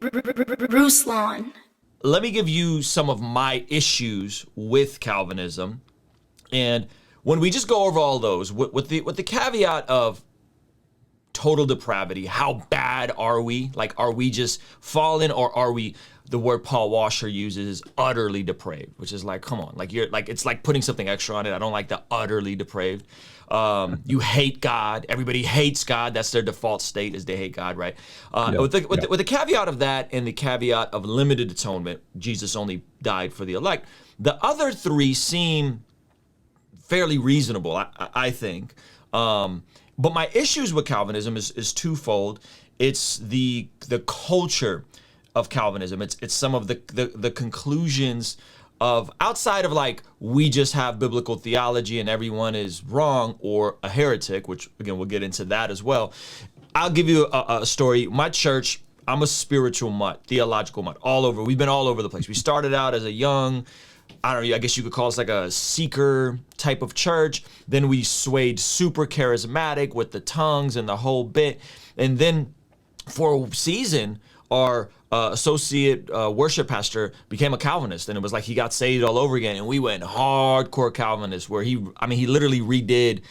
Ruslan. Let me give you some of my issues with Calvinism. And when we just go over all those, with the caveat of total depravity, how bad are we? Like, are we just fallen, or are we, the word Paul Washer uses is utterly depraved, which is like, come on, like you're like, it's like putting something extra on it. I don't like the utterly depraved. You hate God. Everybody hates God. That's their default state, is they hate God, right? With the caveat of that and the caveat of limited atonement, Jesus only died for the elect. The other three seem fairly reasonable, I think. But my issues with Calvinism is twofold. It's the culture of Calvinism. It's some of the conclusions of, outside of like, we just have biblical theology and everyone is wrong or a heretic, which again, we'll get into that as well. I'll give you a story. My church, I'm a spiritual mutt, theological mutt, all over. We've been all over the place. We started out as a young, I don't know, I guess you could call us like a seeker type of church. Then we swayed super charismatic with the tongues and the whole bit. And then for a season, our associate worship pastor became a Calvinist, and it was like he got saved all over again. And we went hardcore Calvinist, where he literally redid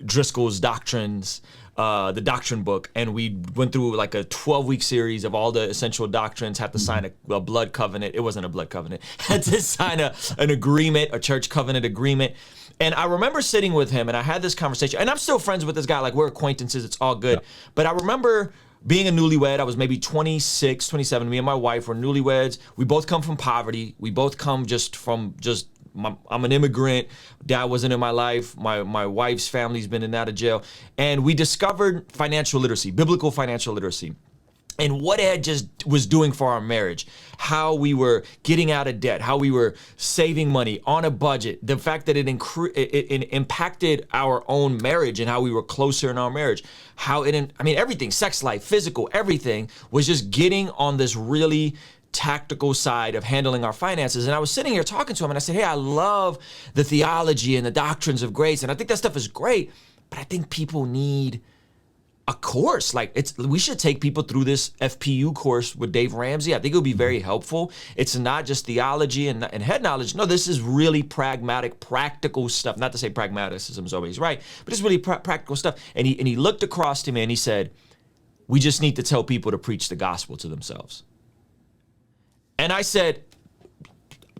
Driscoll's doctrines, the doctrine book, and we went through like a 12-week series of all the essential doctrines, had to sign a blood covenant. It wasn't a blood covenant. Had to sign an agreement, a church covenant agreement. And I remember sitting with him, and I had this conversation, and I'm still friends with this guy, like we're acquaintances, it's all good. Yeah. But I remember being a newlywed. I was maybe 26, 27. Me and my wife were newlyweds. We both come from poverty. We both come I'm an immigrant. Dad wasn't in my life. My wife's family's been in and out of jail. And we discovered financial literacy, biblical financial literacy, and what it just was doing for our marriage, how we were getting out of debt, how we were saving money on a budget, the fact that it impacted our own marriage and how we were closer in our marriage, everything, sex life, physical, everything was just getting on this really tactical side of handling our finances. And I was sitting here talking to him, and I said, hey, I love the theology and the doctrines of grace, and I think that stuff is great, but I think people need a course. Like, we should take people through this FPU course with Dave Ramsey. I think it would be very helpful. It's not just theology and head knowledge. No, this is really pragmatic, practical stuff. Not to say pragmaticism is always right, but it's really practical stuff. And he looked across to me and he said, we just need to tell people to preach the gospel to themselves. And I said,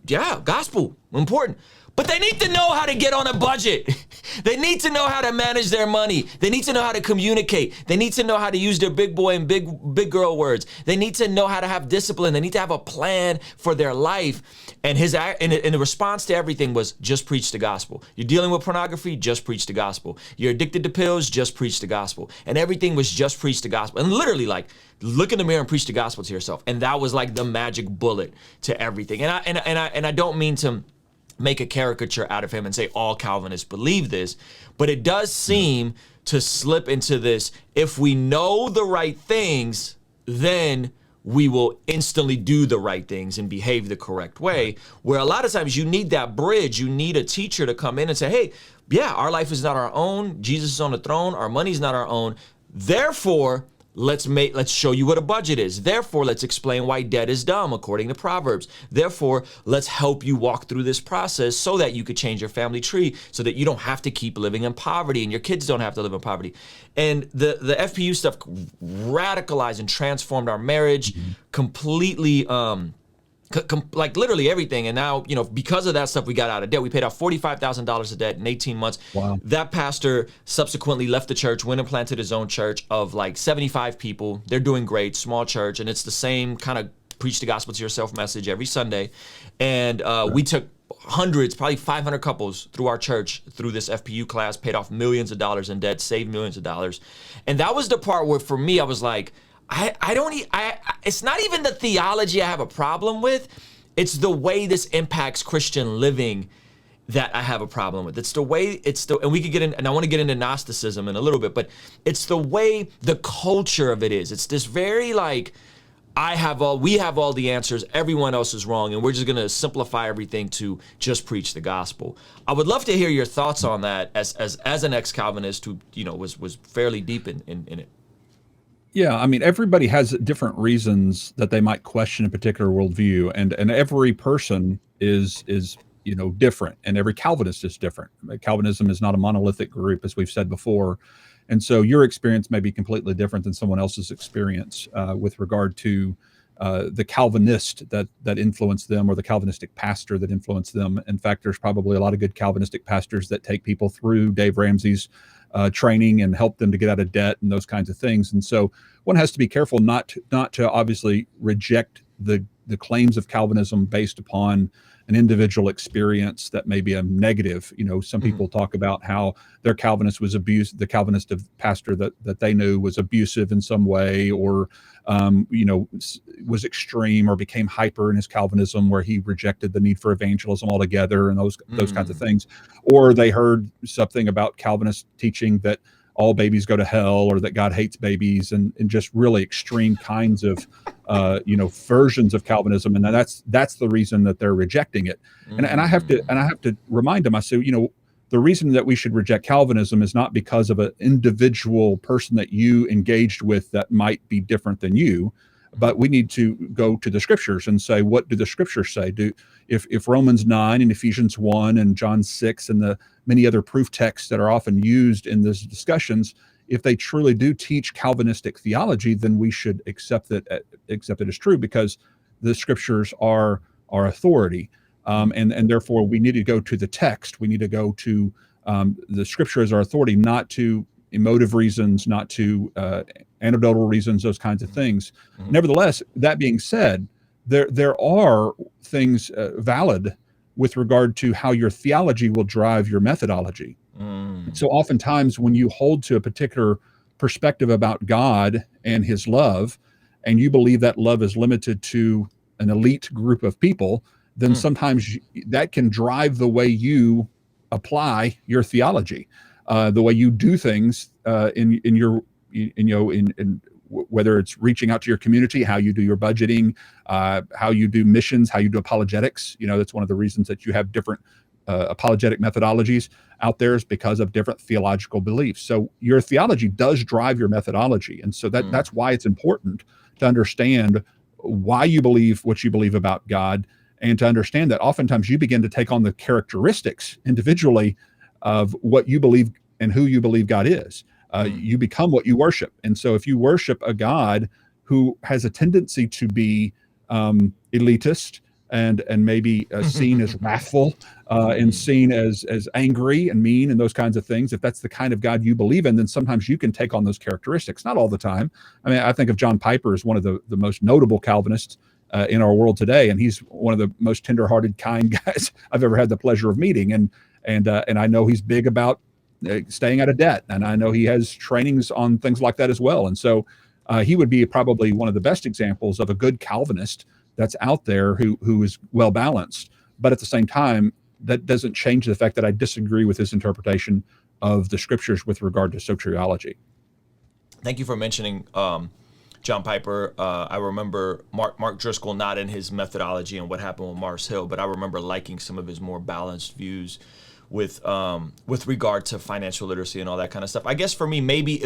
yeah, gospel, important. But they need to know how to get on a budget. They need to know how to manage their money. They need to know how to communicate. They need to know how to use their big boy and big girl words. They need to know how to have discipline. They need to have a plan for their life. And the response to everything was, just preach the gospel. You're dealing with pornography, just preach the gospel. You're addicted to pills, just preach the gospel. And everything was just preach the gospel. And literally, like, look in the mirror and preach the gospel to yourself. And that was like the magic bullet to everything. And I don't mean to make a caricature out of him and say all Calvinists believe this, but it does seem to slip into this, if we know the right things, then we will instantly do the right things and behave the correct way, where a lot of times you need that bridge. You need a teacher to come in and say, hey, yeah, our life is not our own. Jesus is on the throne. Our money's not our own. Therefore, let's show you what a budget is. Therefore, let's explain why debt is dumb, according to Proverbs. Therefore, let's help you walk through this process so that you could change your family tree, so that you don't have to keep living in poverty and your kids don't have to live in poverty. And the FPU stuff radicalized and transformed our marriage completely, like literally everything. And now, because of that stuff, we got out of debt. We paid off $45,000 of debt in 18 months. Wow. That pastor subsequently left the church, went and planted his own church of like 75 people. They're doing great, small church. And it's the same kind of preach the gospel to yourself message every Sunday. And we took hundreds, probably 500 couples through our church, through this FPU class, paid off millions of dollars in debt, saved millions of dollars. And that was the part where, for me, I was like, it's not even the theology I have a problem with. It's the way this impacts Christian living that I have a problem with. It's the way, and we could get in, and I want to get into Gnosticism in a little bit, but it's the way the culture of it is. It's this very like, we have all the answers, everyone else is wrong, and we're just gonna simplify everything to just preach the gospel. I would love to hear your thoughts on that as an ex-Calvinist who, was fairly deep in it. Yeah, I mean, everybody has different reasons that they might question a particular worldview, and every person is different, and every Calvinist is different. Calvinism is not a monolithic group, as we've said before, and so your experience may be completely different than someone else's experience with regard to the Calvinist that influenced them, or the Calvinistic pastor that influenced them. In fact, there's probably a lot of good Calvinistic pastors that take people through Dave Ramsey's training and help them to get out of debt and those kinds of things. And so one has to be careful not to obviously reject the claims of Calvinism based upon an individual experience that may be a negative. Some people talk about how their Calvinist was abused, the Calvinist pastor that they knew was abusive in some way, or was extreme or became hyper in his Calvinism, where he rejected the need for evangelism altogether, and those kinds of things. Or they heard something about Calvinist teaching that all babies go to hell, or that God hates babies, and just really extreme kinds of versions of Calvinism, and that's the reason that they're rejecting it. And I have to remind them. I say, the reason that we should reject Calvinism is not because of an individual person that you engaged with that might be different than you, but we need to go to the scriptures and say, what do the scriptures say? If Romans 9 and Ephesians 1 and John 6 and the many other proof texts that are often used in these discussions, if they truly do teach Calvinistic theology, then we should accept it as true, because the scriptures are our authority. And therefore we need to go to the text. We need to go to the scripture as our authority, not to emotive reasons, not to anecdotal reasons, those kinds of things. Nevertheless, that being said, there are things valid with regard to how your theology will drive your methodology. So oftentimes when you hold to a particular perspective about God and his love, and you believe that love is limited to an elite group of people, then sometimes that can drive the way you apply your theology, the way you do things in whether it's reaching out to your community, how you do your budgeting, how you do missions, how you do apologetics. That's one of the reasons that you have different apologetic methodologies out there, is because of different theological beliefs. So your theology does drive your methodology. And so that's why it's important to understand why you believe what you believe about God, and to understand that oftentimes you begin to take on the characteristics individually of what you believe and who you believe God is. You become what you worship. And so if you worship a God who has a tendency to be elitist and maybe seen as wrathful and seen as angry and mean and those kinds of things, if that's the kind of God you believe in, then sometimes you can take on those characteristics. Not all the time. I mean, I think of John Piper as one of the most notable Calvinists in our world today, and he's one of the most tenderhearted, kind guys I've ever had the pleasure of meeting. And I know he's big about staying out of debt, and I know he has trainings on things like that as well. And so he would be probably one of the best examples of a good Calvinist that's out there who is well balanced. But at the same time, that doesn't change the fact that I disagree with his interpretation of the scriptures with regard to soteriology. Thank you for mentioning John Piper. I remember Mark Driscoll, not in his methodology and what happened with Mars Hill, but I remember liking some of his more balanced views with regard to financial literacy and all that kind of stuff. I guess for me, maybe,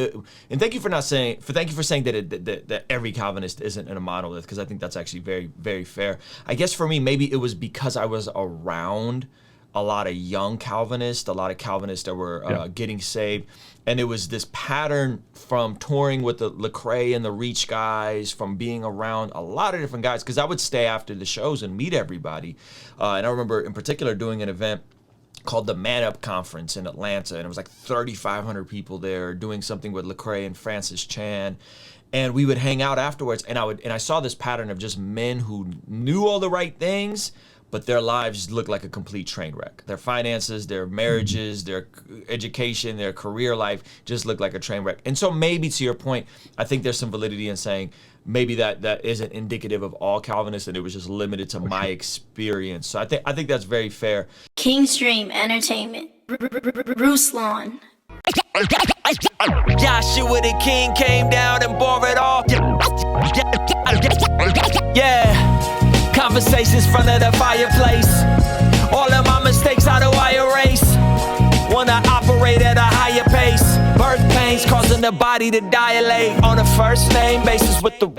and thank you for saying that every Calvinist isn't in a monolith, because I think that's actually very, very fair. I guess for me, maybe it was because I was around a lot of young Calvinists, a lot of Calvinists that were getting saved. And it was this pattern from touring with the Lecrae and the Reach guys, from being around a lot of different guys, because I would stay after the shows and meet everybody. And I remember in particular doing an event called the Man Up Conference in Atlanta, and it was like 3,500 people there, doing something with Lecrae and Francis Chan. And we would hang out afterwards, and I saw this pattern of just men who knew all the right things, but their lives look like a complete train wreck. Their finances, their marriages, their education, their career life just look like a train wreck. And so maybe to your point, I think there's some validity in saying maybe that isn't indicative of all Calvinists, and it was just limited to my experience. So I think that's very fair. Kingstream Entertainment, Ruslan. Joshua the King came down and bore it all. Yeah. Conversations front of the fireplace. All of my mistakes, how do I erase? Wanna operate at a higher pace. Birth pain causing the body to dilate on a first name basis with the word